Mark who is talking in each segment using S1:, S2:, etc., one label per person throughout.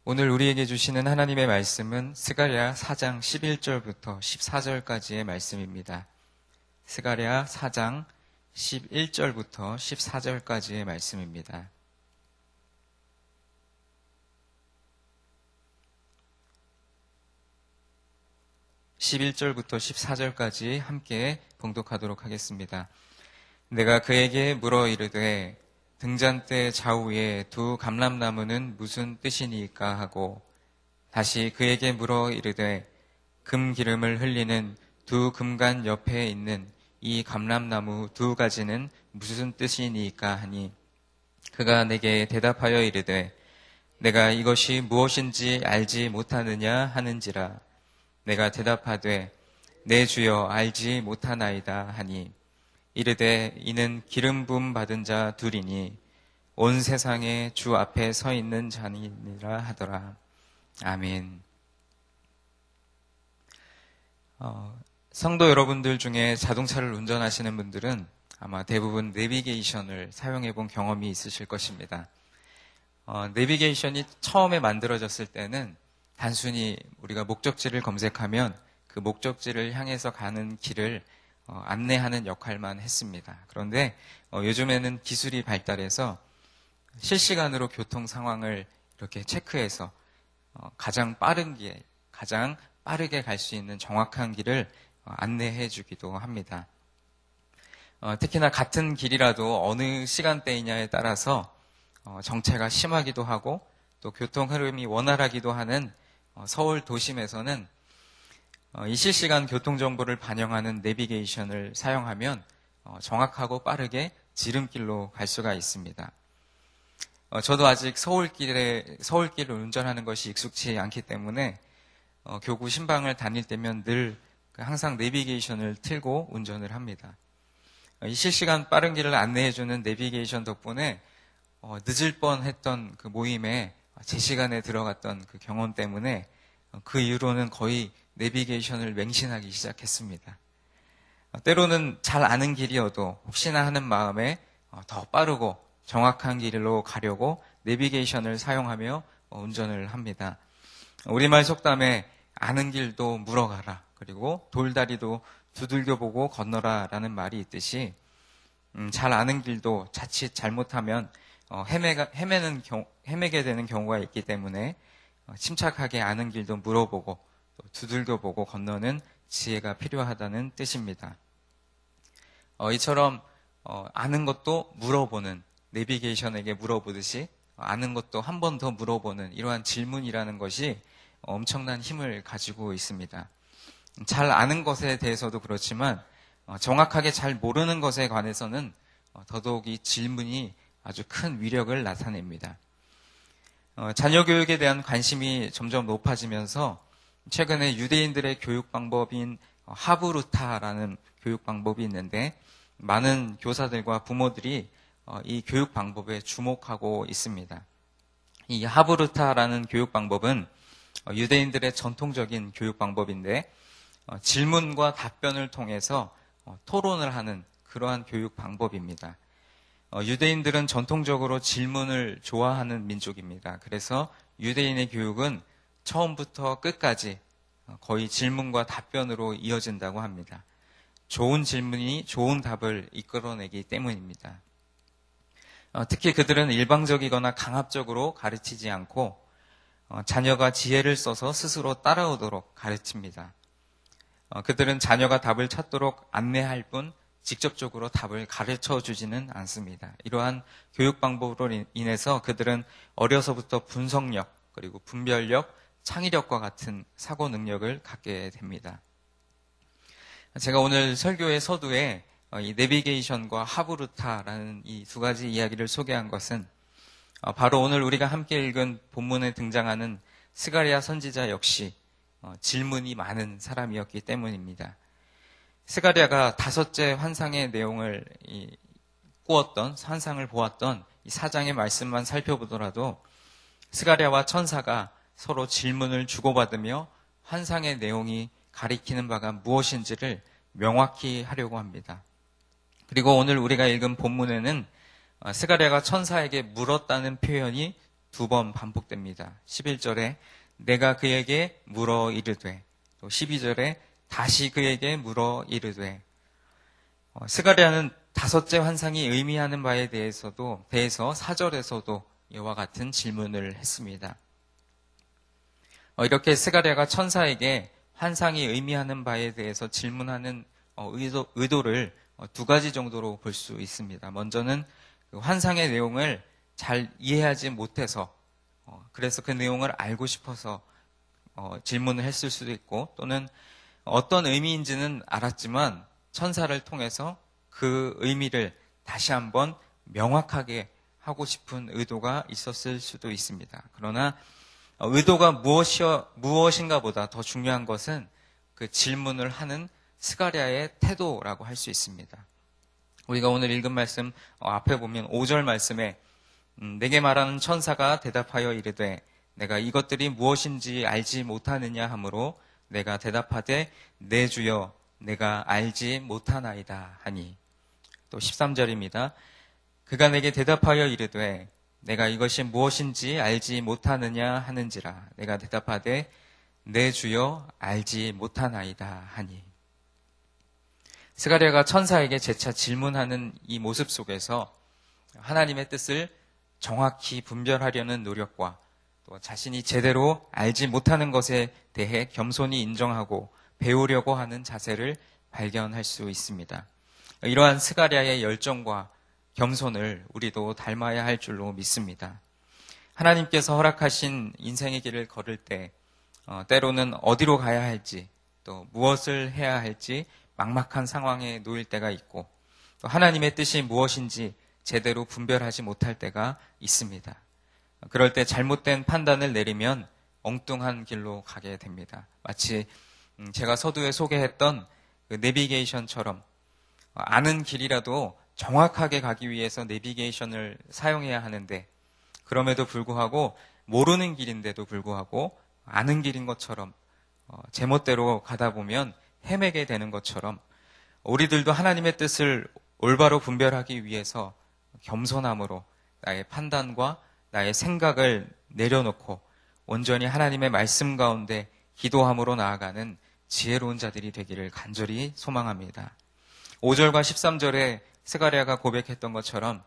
S1: 오늘 우리에게 주시는 하나님의 말씀은 스가랴 4장 11절부터 14절까지의 말씀입니다. 스가랴 4장 11절부터 14절까지의 말씀입니다. (11절부터) (14절까지) 함께 봉독하도록 하겠습니다. 내가 그에게 물어 이르되 등잔대 좌우에 두 감람나무는 무슨 뜻이니까 하고, 다시 그에게 물어 이르되 금기름을 흘리는 두 금간 옆에 있는 이 감람나무 두 가지는 무슨 뜻이니까 하니, 그가 내게 대답하여 이르되 내가 이것이 무엇인지 알지 못하느냐 하는지라. 내가 대답하되 내 주여 알지 못하나이다 하니, 이르되 이는 기름 부음 받은 자 둘이니 온 세상에 주 앞에 서 있는 자니라 하더라. 아멘. 성도 여러분들 중에 자동차를 운전하시는 분들은 아마 대부분 내비게이션을 사용해 본 경험이 있으실 것입니다. 내비게이션이 처음에 만들어졌을 때는 단순히 우리가 목적지를 검색하면 그 목적지를 향해서 가는 길을 안내하는 역할만 했습니다. 그런데 요즘에는 기술이 발달해서 실시간으로 교통 상황을 이렇게 체크해서 가장 빠르게 갈 수 있는 정확한 길을 안내해 주기도 합니다. 특히나 같은 길이라도 어느 시간대이냐에 따라서 정체가 심하기도 하고 또 교통 흐름이 원활하기도 하는 서울 도심에서는 이 실시간 교통정보를 반영하는 내비게이션을 사용하면 정확하고 빠르게 지름길로 갈 수가 있습니다. 저도 아직 서울길을 운전하는 것이 익숙치 않기 때문에 교구 신방을 다닐 때면 늘 항상 내비게이션을 틀고 운전을 합니다. 이 실시간 빠른 길을 안내해주는 내비게이션 덕분에 늦을 뻔했던 그 모임에 제 시간에 들어갔던 그 경험 때문에 그 이후로는 거의 내비게이션을 맹신하기 시작했습니다. 때로는 잘 아는 길이어도 혹시나 하는 마음에 더 빠르고 정확한 길로 가려고 내비게이션을 사용하며 운전을 합니다. 우리말 속담에 아는 길도 물어가라, 그리고 돌다리도 두들겨보고 건너라 라는 말이 있듯이 잘 아는 길도 자칫 잘못하면 헤매게 되는 경우가 있기 때문에 침착하게 아는 길도 물어보고 또 두들겨보고 건너는 지혜가 필요하다는 뜻입니다. 이처럼 아는 것도 물어보는, 내비게이션에게 물어보듯이 아는 것도 한 번 더 물어보는 이러한 질문이라는 것이 엄청난 힘을 가지고 있습니다. 잘 아는 것에 대해서도 그렇지만 정확하게 잘 모르는 것에 관해서는 더더욱이 질문이 아주 큰 위력을 나타냅니다. 자녀 교육에 대한 관심이 점점 높아지면서 최근에 유대인들의 교육 방법인 하브루타라는 교육 방법이 있는데, 많은 교사들과 부모들이 이 교육 방법에 주목하고 있습니다. 이 하브루타라는 교육 방법은 유대인들의 전통적인 교육 방법인데, 질문과 답변을 통해서 토론을 하는 그러한 교육 방법입니다. 유대인들은 전통적으로 질문을 좋아하는 민족입니다. 그래서 유대인의 교육은 처음부터 끝까지 거의 질문과 답변으로 이어진다고 합니다. 좋은 질문이 좋은 답을 이끌어내기 때문입니다. 특히 그들은 일방적이거나 강압적으로 가르치지 않고 자녀가 지혜를 써서 스스로 따라오도록 가르칩니다. 그들은 자녀가 답을 찾도록 안내할 뿐 직접적으로 답을 가르쳐 주지는 않습니다. 이러한 교육 방법으로 인해서 그들은 어려서부터 분석력, 그리고 분별력, 창의력과 같은 사고 능력을 갖게 됩니다. 제가 오늘 설교의 서두에 이 내비게이션과 하브루타라는 이 두 가지 이야기를 소개한 것은 바로 오늘 우리가 함께 읽은 본문에 등장하는 스가랴 선지자 역시 질문이 많은 사람이었기 때문입니다. 스가랴가 5째 환상의 내용을 꾸었던, 환상을 보았던 이 4장의 말씀만 살펴보더라도 스가랴와 천사가 서로 질문을 주고받으며 환상의 내용이 가리키는 바가 무엇인지를 명확히 하려고 합니다. 그리고 오늘 우리가 읽은 본문에는 스가랴가 천사에게 물었다는 표현이 두 번 반복됩니다. 11절에 내가 그에게 물어 이르되, 또 12절에 다시 그에게 물어 이르되. 스가랴는 다섯째 환상이 의미하는 바에 대해서 4절에서도 이와 같은 질문을 했습니다. 이렇게 스가랴가 천사에게 환상이 의미하는 바에 대해서 질문하는 의도를 두 가지 정도로 볼 수 있습니다. 먼저는 그 환상의 내용을 잘 이해하지 못해서 그래서 그 내용을 알고 싶어서 질문을 했을 수도 있고, 또는 어떤 의미인지는 알았지만 천사를 통해서 그 의미를 다시 한번 명확하게 하고 싶은 의도가 있었을 수도 있습니다. 그러나 의도가 무엇인가 보다 더 중요한 것은 그 질문을 하는 스가랴의 태도라고 할 수 있습니다. 우리가 오늘 읽은 말씀 앞에 보면 5절 말씀에 내게 말하는 천사가 대답하여 이르되 내가 이것들이 무엇인지 알지 못하느냐 하므로 내가 대답하되 내 주여 내가 알지 못하나이다 하니. 또 13절입니다. 그가 내게 대답하여 이르되 내가 이것이 무엇인지 알지 못하느냐 하는지라 내가 대답하되 내 주여 알지 못하나이다 하니. 스가랴가 천사에게 재차 질문하는 이 모습 속에서 하나님의 뜻을 정확히 분별하려는 노력과 또 자신이 제대로 알지 못하는 것에 대해 겸손히 인정하고 배우려고 하는 자세를 발견할 수 있습니다. 이러한 스가랴의 열정과 겸손을 우리도 닮아야 할 줄로 믿습니다. 하나님께서 허락하신 인생의 길을 걸을 때 때로는 어디로 가야 할지 또 무엇을 해야 할지 막막한 상황에 놓일 때가 있고, 또 하나님의 뜻이 무엇인지 제대로 분별하지 못할 때가 있습니다. 그럴 때 잘못된 판단을 내리면 엉뚱한 길로 가게 됩니다. 마치 제가 서두에 소개했던 그 내비게이션처럼 아는 길이라도 정확하게 가기 위해서 내비게이션을 사용해야 하는데, 그럼에도 불구하고 모르는 길인데도 불구하고 아는 길인 것처럼 제멋대로 가다 보면 헤매게 되는 것처럼 우리들도 하나님의 뜻을 올바로 분별하기 위해서 겸손함으로 나의 판단과 나의 생각을 내려놓고 온전히 하나님의 말씀 가운데 기도함으로 나아가는 지혜로운 자들이 되기를 간절히 소망합니다. 5절과 13절에 스가랴가 고백했던 것처럼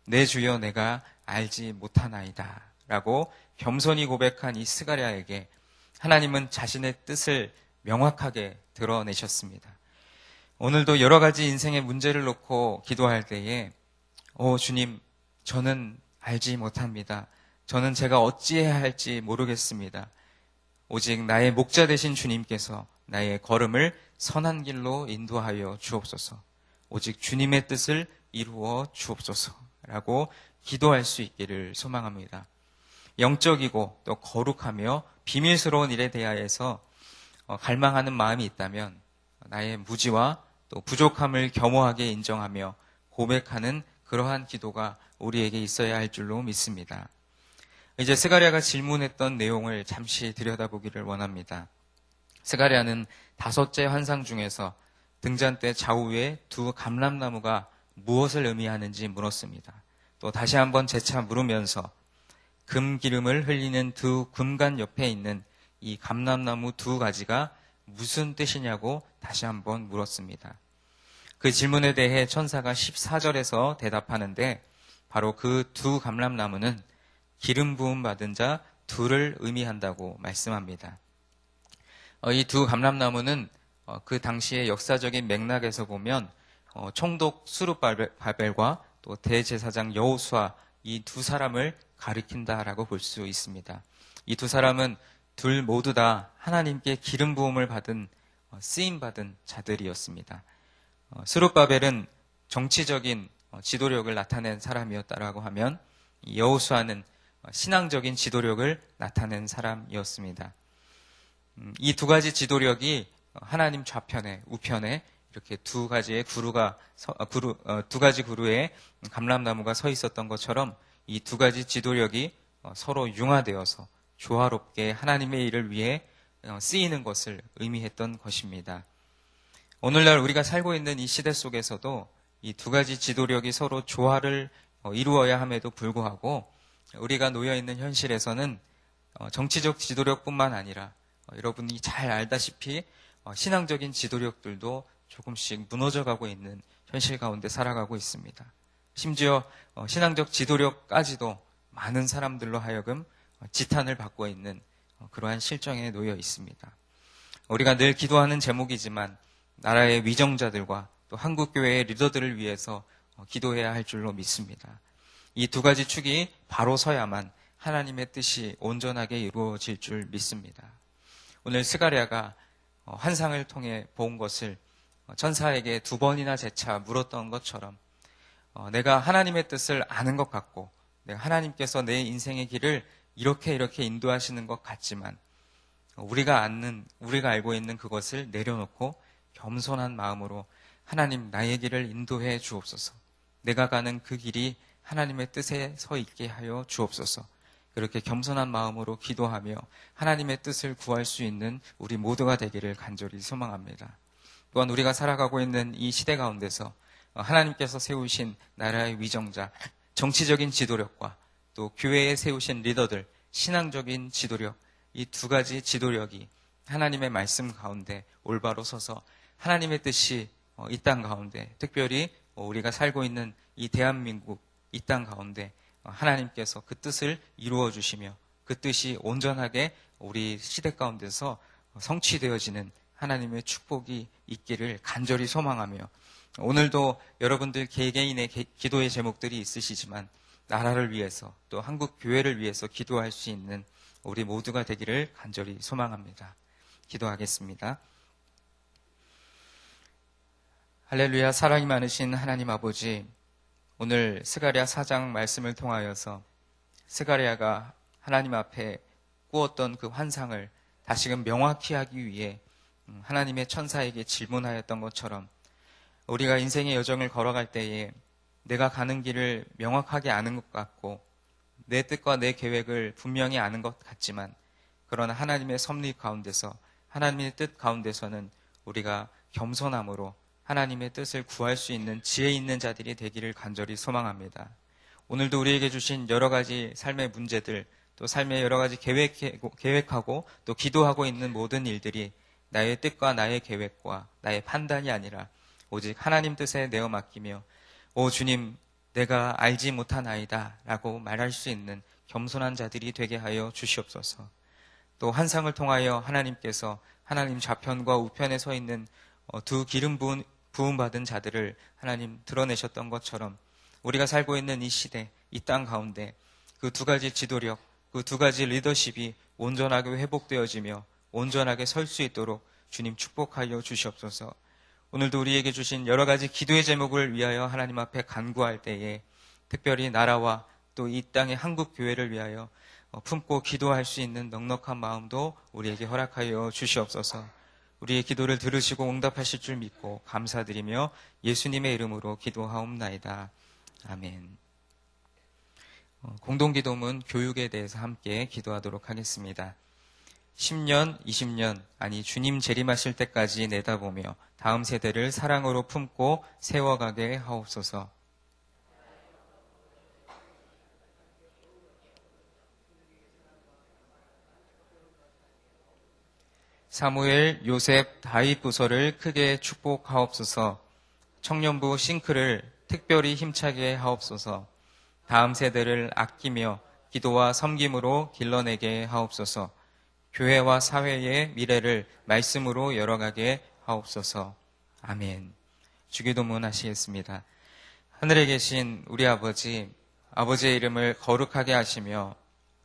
S1: 내 주여 내가 알지 못하나이다 라고 겸손히 고백한 이 스가랴에게 하나님은 자신의 뜻을 명확하게 드러내셨습니다. 오늘도 여러 가지 인생의 문제를 놓고 기도할 때에 주님, 저는 알지 못합니다. 저는 제가 어찌해야 할지 모르겠습니다. 오직 나의 목자 되신 주님께서 나의 걸음을 선한 길로 인도하여 주옵소서. 오직 주님의 뜻을 이루어 주옵소서라고 기도할 수 있기를 소망합니다. 영적이고 또 거룩하며 비밀스러운 일에 대하여서 갈망하는 마음이 있다면 나의 무지와 또 부족함을 겸허하게 인정하며 고백하는 그러한 기도가 우리에게 있어야 할 줄로 믿습니다. 이제 스가랴가 질문했던 내용을 잠시 들여다보기를 원합니다. 스가랴는 다섯째 환상 중에서 등잔대 좌우에 두 감람나무가 무엇을 의미하는지 물었습니다. 또 다시 한번 재차 물으면서 금 기름을 흘리는 두 금관 옆에 있는 이 감람나무 두 가지가 무슨 뜻이냐고 다시 한번 물었습니다. 그 질문에 대해 천사가 14절에서 대답하는데 바로 그 두 감람나무는 기름 부음 받은 자 둘을 의미한다고 말씀합니다. 이 두 감람나무는 그 당시의 역사적인 맥락에서 보면 총독 수룹바벨과 또 대제사장 여호수아 이 두 사람을 가리킨다라고 볼 수 있습니다. 이 두 사람은 둘 모두 다 하나님께 기름 부음을 받은 쓰임받은 자들이었습니다. 스룹바벨은 정치적인 지도력을 나타낸 사람이었다라고 하면 여호수아는 신앙적인 지도력을 나타낸 사람이었습니다. 이 두 가지 지도력이 하나님 좌편에 우편에 이렇게 두 가지 그루에 감람나무가 서 있었던 것처럼 이 두 가지 지도력이 서로 융화되어서 조화롭게 하나님의 일을 위해 쓰이는 것을 의미했던 것입니다. 오늘날 우리가 살고 있는 이 시대 속에서도 이 두 가지 지도력이 서로 조화를 이루어야 함에도 불구하고 우리가 놓여있는 현실에서는 정치적 지도력뿐만 아니라 여러분이 잘 알다시피 신앙적인 지도력들도 조금씩 무너져가고 있는 현실 가운데 살아가고 있습니다. 심지어 신앙적 지도력까지도 많은 사람들로 하여금 지탄을 받고 있는 그러한 실정에 놓여 있습니다. 우리가 늘 기도하는 제목이지만 나라의 위정자들과 또 한국교회의 리더들을 위해서 기도해야 할 줄로 믿습니다. 이 두 가지 축이 바로 서야만 하나님의 뜻이 온전하게 이루어질 줄 믿습니다. 오늘 스가랴가 환상을 통해 본 것을 천사에게 2번이나 재차 물었던 것처럼 내가 하나님의 뜻을 아는 것 같고 내가 하나님께서 내 인생의 길을 이렇게 인도하시는 것 같지만 우리가 알고 있는 그것을 내려놓고 겸손한 마음으로 하나님 나의 길을 인도해 주옵소서. 내가 가는 그 길이 하나님의 뜻에 서 있게 하여 주옵소서. 그렇게 겸손한 마음으로 기도하며 하나님의 뜻을 구할 수 있는 우리 모두가 되기를 간절히 소망합니다. 또한 우리가 살아가고 있는 이 시대 가운데서 하나님께서 세우신 나라의 위정자, 정치적인 지도력과 또 교회에 세우신 리더들, 신앙적인 지도력, 이 두 가지 지도력이 하나님의 말씀 가운데 올바로 서서 하나님의 뜻이 이 땅 가운데, 특별히 우리가 살고 있는 이 대한민국 이 땅 가운데 하나님께서 그 뜻을 이루어 주시며 그 뜻이 온전하게 우리 시대 가운데서 성취되어지는 하나님의 축복이 있기를 간절히 소망하며, 오늘도 여러분들 개개인의 기도의 제목들이 있으시지만 나라를 위해서 또 한국 교회를 위해서 기도할 수 있는 우리 모두가 되기를 간절히 소망합니다. 기도하겠습니다. 할렐루야. 사랑이 많으신 하나님 아버지, 오늘 스가랴 4장 말씀을 통하여서 스가랴가 하나님 앞에 꾸었던 그 환상을 다시금 명확히 하기 위해 하나님의 천사에게 질문하였던 것처럼 우리가 인생의 여정을 걸어갈 때에 내가 가는 길을 명확하게 아는 것 같고 내 뜻과 내 계획을 분명히 아는 것 같지만, 그러나 하나님의 섭리 가운데서, 하나님의 뜻 가운데서는 우리가 겸손함으로 하나님의 뜻을 구할 수 있는 지혜 있는 자들이 되기를 간절히 소망합니다. 오늘도 우리에게 주신 여러 가지 삶의 문제들, 또 삶의 여러 가지 계획하고 또 기도하고 있는 모든 일들이 나의 뜻과 나의 계획과 나의 판단이 아니라 오직 하나님 뜻에 내어 맡기며, 오 주님, 내가 알지 못하나이다 라고 말할 수 있는 겸손한 자들이 되게 하여 주시옵소서. 또 환상을 통하여 하나님께서 하나님 좌편과 우편에 서 있는 두 기름 부음받은 자들을 하나님 드러내셨던 것처럼 우리가 살고 있는 이 시대, 이 땅 가운데 그 두 가지 지도력, 그 두 가지 리더십이 온전하게 회복되어지며 온전하게 설 수 있도록 주님 축복하여 주시옵소서. 오늘도 우리에게 주신 여러 가지 기도의 제목을 위하여 하나님 앞에 간구할 때에 특별히 나라와 또 이 땅의 한국 교회를 위하여 품고 기도할 수 있는 넉넉한 마음도 우리에게 허락하여 주시옵소서. 우리의 기도를 들으시고 응답하실 줄 믿고 감사드리며 예수님의 이름으로 기도하옵나이다. 아멘. 공동기도문 교육에 대해서 함께 기도하도록 하겠습니다. 10년, 20년, 아니 주님 재림하실 때까지 내다보며 다음 세대를 사랑으로 품고 세워가게 하옵소서. 사무엘, 요셉, 다윗 부서를 크게 축복하옵소서. 청년부 싱크를 특별히 힘차게 하옵소서. 다음 세대를 아끼며 기도와 섬김으로 길러내게 하옵소서. 교회와 사회의 미래를 말씀으로 열어가게 하옵소서. 아멘. 주기도문 하시겠습니다. 하늘에 계신 우리 아버지, 아버지의 이름을 거룩하게 하시며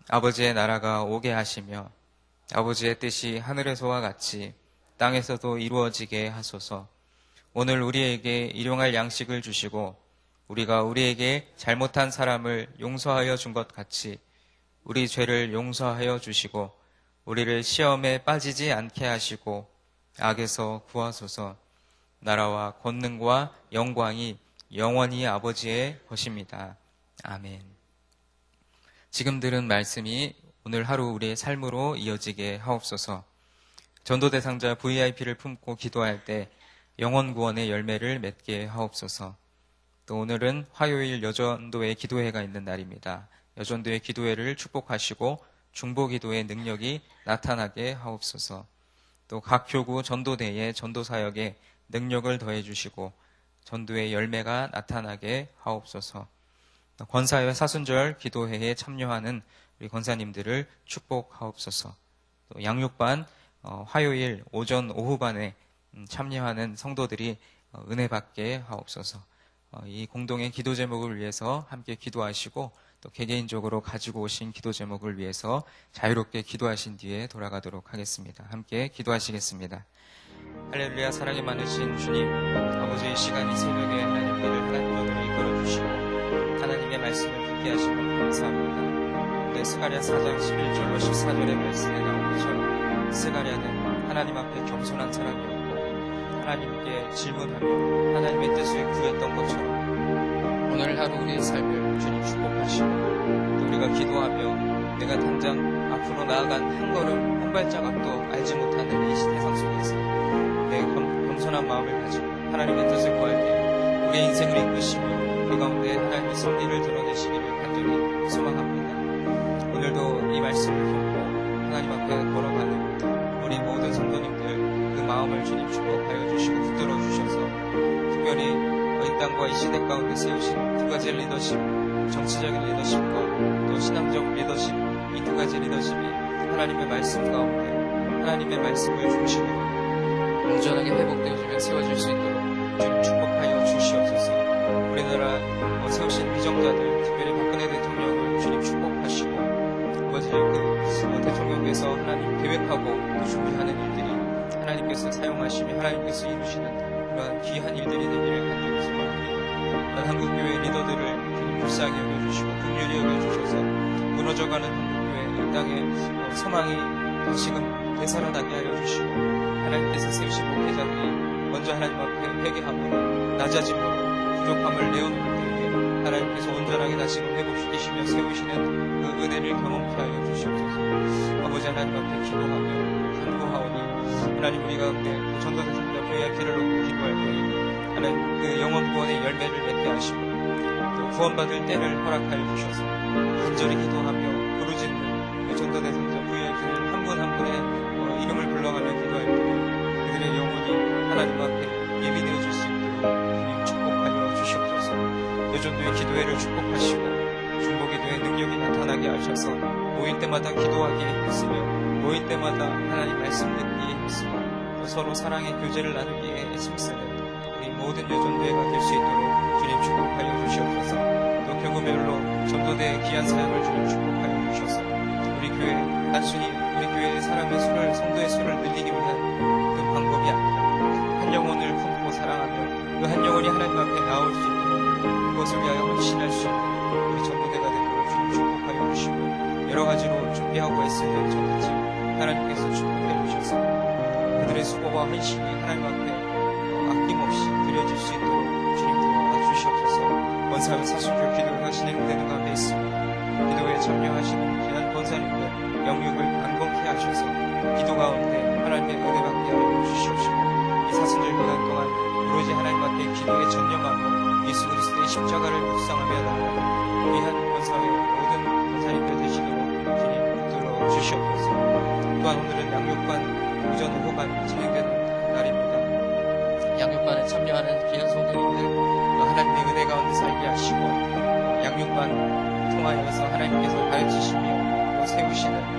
S1: 아버지의 나라가 오게 하시며 아버지의 뜻이 하늘에서와 같이 땅에서도 이루어지게 하소서. 오늘 우리에게 일용할 양식을 주시고 우리가 우리에게 잘못한 사람을 용서하여 준 것 같이 우리 죄를 용서하여 주시고 우리를 시험에 빠지지 않게 하시고 악에서 구하소서. 나라와 권능과 영광이 영원히 아버지의 것입니다. 아멘. 지금 들은 말씀이 오늘 하루 우리의 삶으로 이어지게 하옵소서. 전도 대상자 VIP를 품고 기도할 때 영혼 구원의 열매를 맺게 하옵소서. 또 오늘은 화요일 여전도의 기도회가 있는 날입니다. 여전도의 기도회를 축복하시고 중보기도의 능력이 나타나게 하옵소서. 또 각 교구 전도대의 전도사역에 능력을 더해주시고 전도의 열매가 나타나게 하옵소서. 권사회 사순절 기도회에 참여하는 우리 권사님들을 축복하옵소서. 또 양육반 화요일 오전 오후반에 참여하는 성도들이 은혜 받게 하옵소서. 이 공동의 기도 제목을 위해서 함께 기도하시고 또 개개인적으로 가지고 오신 기도 제목을 위해서 자유롭게 기도하신 뒤에 돌아가도록 하겠습니다. 함께 기도하시겠습니다. 할렐루야. 사랑이 많으신 주님, 아버지 이 시간 이 새벽에 하나님께를 하나님으로 이끌어주시고 하나님의 말씀을 듣게 하시고 감사합니다. 네, 스가랴 4장 11절로 14절의 말씀에 나온 것처럼 스가랴는 하나님 앞에 겸손한 사람이었고 하나님께 질문하며 하나님의 뜻을 구했던 것처럼 오늘 하루 우리의 삶을 주님 축복하시고 또 우리가 기도하며 내가 당장 앞으로 나아간 한 걸음 한 발자국도 알지 못하는 이 세상 속에서 내 겸손한 마음을 가지고 하나님의 뜻을 구할 때 우리의 인생을 이끄시며 우리 가운데 하나님의 섭리를 드러내시기를 간절히 소망합니다. 오늘도 이 말씀을 듣고 하나님 앞에 걸어가는 우리 모든 성도님들 그 마음을 주님 축복하여 주시고 붙들어 주셔서 특별히 이 땅과 이 시대 가운데 세우신 두 가지 리더십, 정치적인 리더십과 또 신앙적 리더십, 이 두 가지 리더십이 하나님의 말씀 가운데 하나님의 말씀을 중심으로 온전하게 회복되어지며 세워질 수 있도록 주님 축복하여 주시옵소서. 우리나라 세우신 위정자들, 특별히 박근혜 대통령을 주님 축복하시고 아버지 그 대통령께서 하나님 계획하고 또 준비하는 일들이 하나님께서 사용하시며 하나님께서 이루시는 그러한 귀한 일들이 되기를 간절히 소망합니다. 한국교회 리더들을 주님 불쌍히 여겨주시고 긍휼히 여겨주셔서 무너져가는 한국교회 이 땅에 소망이 다시금 되살아나게 하여 주시고 하나님께서 세우신 목회자들이 먼저 하나님 앞에 회개함으로 낮아짐으로 부족함을 내어놓을 때에 하나님께서 온전하게 다시금 회복시키시며 세우시는 그 은혜를 경험케 하여 주시옵소서. 아버지 하나님 앞에 기도하며 간구하오니 하나님 우리 가운데 그 전도대상자 교회의 길을 놓고 기도할 때에 하나님 그 영원 구원의 열매를 맺게 하시고 또 구원받을 때를 허락하여 주셔서 간절히 기도하며 부르짖는 그 전도대상자 교회의 길을 한 분 한 분의 이름을 불러가며 기도할 때에 그들의 영혼이 하나님 앞에 예비되어질 수 있도록 주님 축복하여 주시옵소서. 여전도의 기도회를 축복하시고 중보기도의 능력이 나타나게 하셔서 모일 때마다 기도하게 했으며 모일 때마다 하나님 말씀 듣기에 힘쓰고 또 서로 사랑의 교제를 나누기에 힘쓰는 우리 모든 여전도회가 될 수 있도록 주님 축복하여 주시옵소서. 또 교구별로 전도대의 귀한 사역을 주님 축복하여 주셔서 우리 교회 단순히 우리 교회의 사람의 수를 성도의 수를 늘리기 위한 그 방법이 아니라 한 영혼을 품고 사랑하며 그 한 영혼이 하나님 앞에 나올 수 있도록 그것을 위하여 헌신할 수 있는 우리 전도대가 되도록 주님 축복하여 주시고 여러 가지로 준비하고 애쓰는 전도팀 하나님께서 축복해 주셔서 그들의 수고와 헌신이 하나님 앞에 아낌없이 드려질 수 있도록 주님 도와주시옵소서. 원사회 사순절 기도회가 진행되는 가운데 있습니다. 기도회에 참여하시는 귀한 권사님들 영육을 강건케 하셔서 기도 가운데 하나님의 은혜 받게 하여 주시옵시고 이 사순절 기간 동안 오로지 하나님 앞에 기도에 전념하고 예수 그리스도의 십자가를 묵상하며 나아가는 귀한 권사회 모든 권사님들 되시도록 주님 붙들어 주시옵소서. 또한 오늘은 양육반 오전 오후반 진행되는 날입니다. 양육반에 참여하는 귀한 성도님들 하나님의 은혜 가운데 살게 하시고 양육반 통하여서 하나님께서 가르치시며 또 세우시는